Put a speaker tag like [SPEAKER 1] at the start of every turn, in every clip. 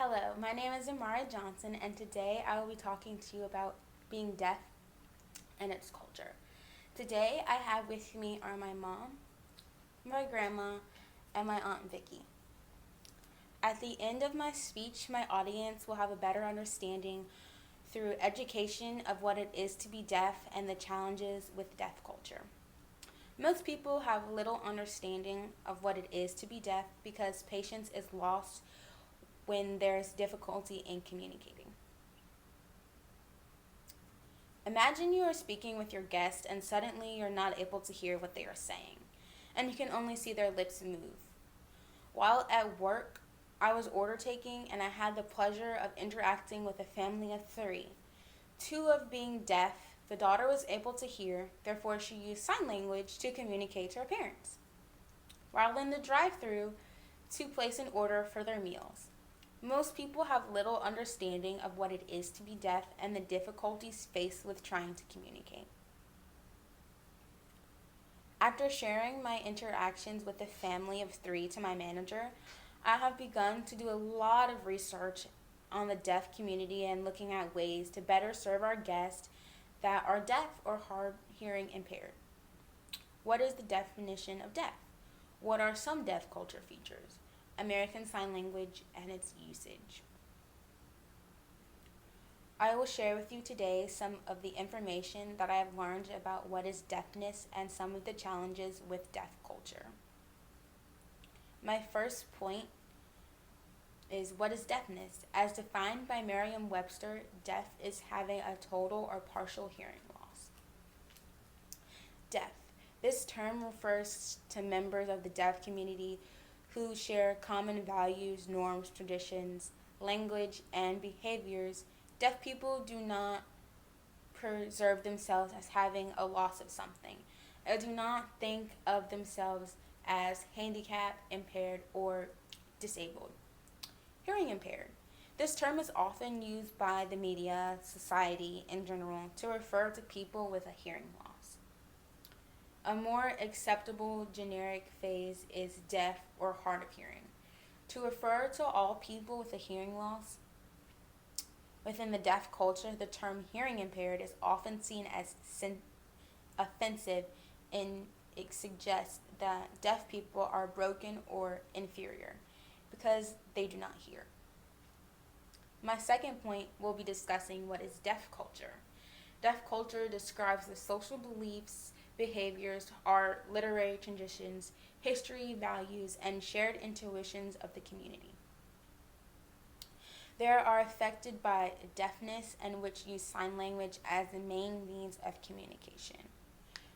[SPEAKER 1] Hello, my name is Amara Johnson, and today I will be talking to you about being deaf and its culture. Today I have with me are my mom, my grandma, and my Aunt Vicky. At the end of my speech, my audience will have a better understanding through education of what it is to be deaf and the challenges with deaf culture. Most people have little understanding of what it is to be deaf because patience is lost when there's difficulty in communicating. Imagine you are speaking with your guest and suddenly you're not able to hear what they are saying, and you can only see their lips move. While at work, I was order taking and I had the pleasure of interacting with a family of three. Two of being deaf, the daughter was able to hear, therefore she used sign language to communicate to her parents. While in the drive-through, to place an order for their meals. Most people have little understanding of what it is to be deaf and the difficulties faced with trying to communicate. After sharing my interactions with a family of three to my manager, I have begun to do a lot of research on the deaf community and looking at ways to better serve our guests that are deaf or hard hearing impaired. What is the definition of deaf? What are some deaf culture features? American Sign Language and its usage. I will share with you today some of the information that I have learned about what is deafness and some of the challenges with deaf culture. My first point is what is deafness? As defined by Merriam-Webster, deaf is having a total or partial hearing loss. Deaf. This term refers to members of the deaf community who share common values, norms, traditions, language, and behaviors. Deaf people do not preserve themselves as having a loss of something. They do not think of themselves as handicapped, impaired, or disabled. Hearing impaired. This term is often used by the media, society in general, to refer to people with a hearing loss. A more acceptable generic phrase is deaf or hard of hearing, to refer to all people with a hearing loss. Within the deaf culture, the term hearing impaired is often seen as offensive, and it suggests that deaf people are broken or inferior because they do not hear. My second point will be discussing what is deaf culture. Deaf culture describes the social beliefs, behaviors, art, literary traditions, history, values, and shared intuitions of the community. They are affected by deafness and which use sign language as the main means of communication.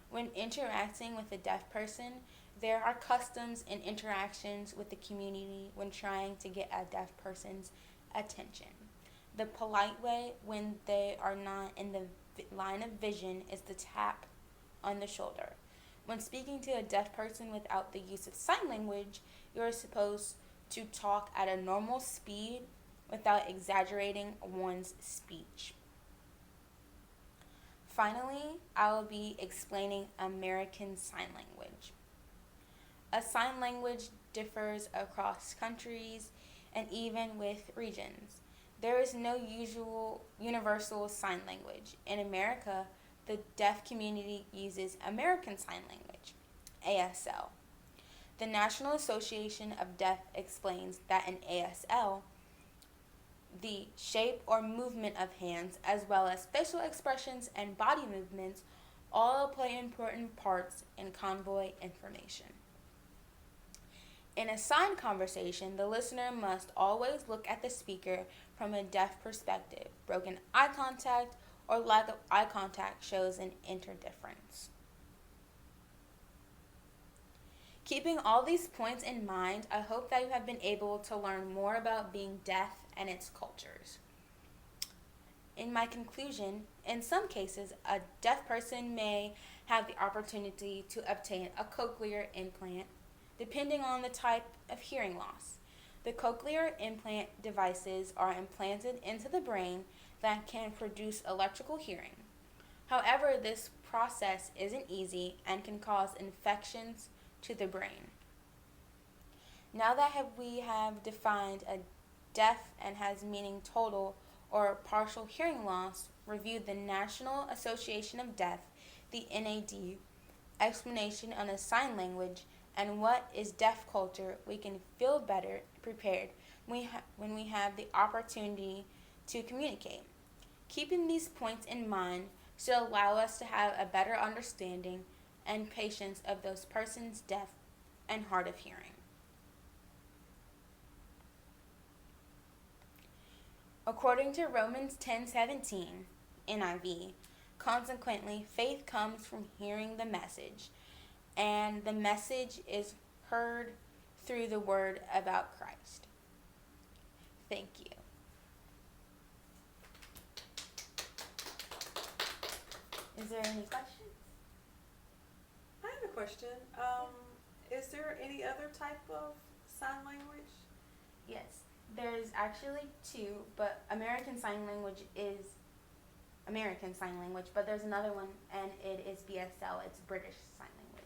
[SPEAKER 1] When interacting with a deaf person, there are customs and interactions with the community when trying to get a deaf person's attention. The polite way when they are not in the line of vision is the tap on the shoulder. When speaking to a deaf person without the use of sign language, you are supposed to talk at a normal speed without exaggerating one's speech. Finally, I will be explaining American Sign Language. A sign language differs across countries and even with regions. There is no universal sign language. In America, the deaf community uses American Sign Language, ASL. The National Association of Deaf explains that in ASL, the shape or movement of hands, as well as facial expressions and body movements, all play important parts in convey information. In a sign conversation, the listener must always look at the speaker from a deaf perspective. Broken eye contact or lack of eye contact shows an interdifference. Keeping all these points in mind, I hope that you have been able to learn more about being deaf and its cultures. In my conclusion, in some cases, a deaf person may have the opportunity to obtain a cochlear implant, depending on the type of hearing loss. The cochlear implant devices are implanted into the brain that can produce electrical hearing. However, this process isn't easy and can cause infections to the brain. Now that we have defined a deaf and has meaning total or partial hearing loss, review the National Association of Deaf, the NAD, explanation on the sign language, and what is deaf culture. We can feel better prepared when we have the opportunity to communicate. Keeping these points in mind should allow us to have a better understanding and patience of those persons deaf and hard of hearing. According to Romans 10:17, NIV, consequently, faith comes from hearing the message, and the message is heard through the word about Christ. Thank you. Is there any questions?
[SPEAKER 2] I have a question. Is there any other type of sign language?
[SPEAKER 1] Yes, there's actually two, but American Sign Language is American Sign Language, but there's another one, and it is BSL. It's British Sign Language.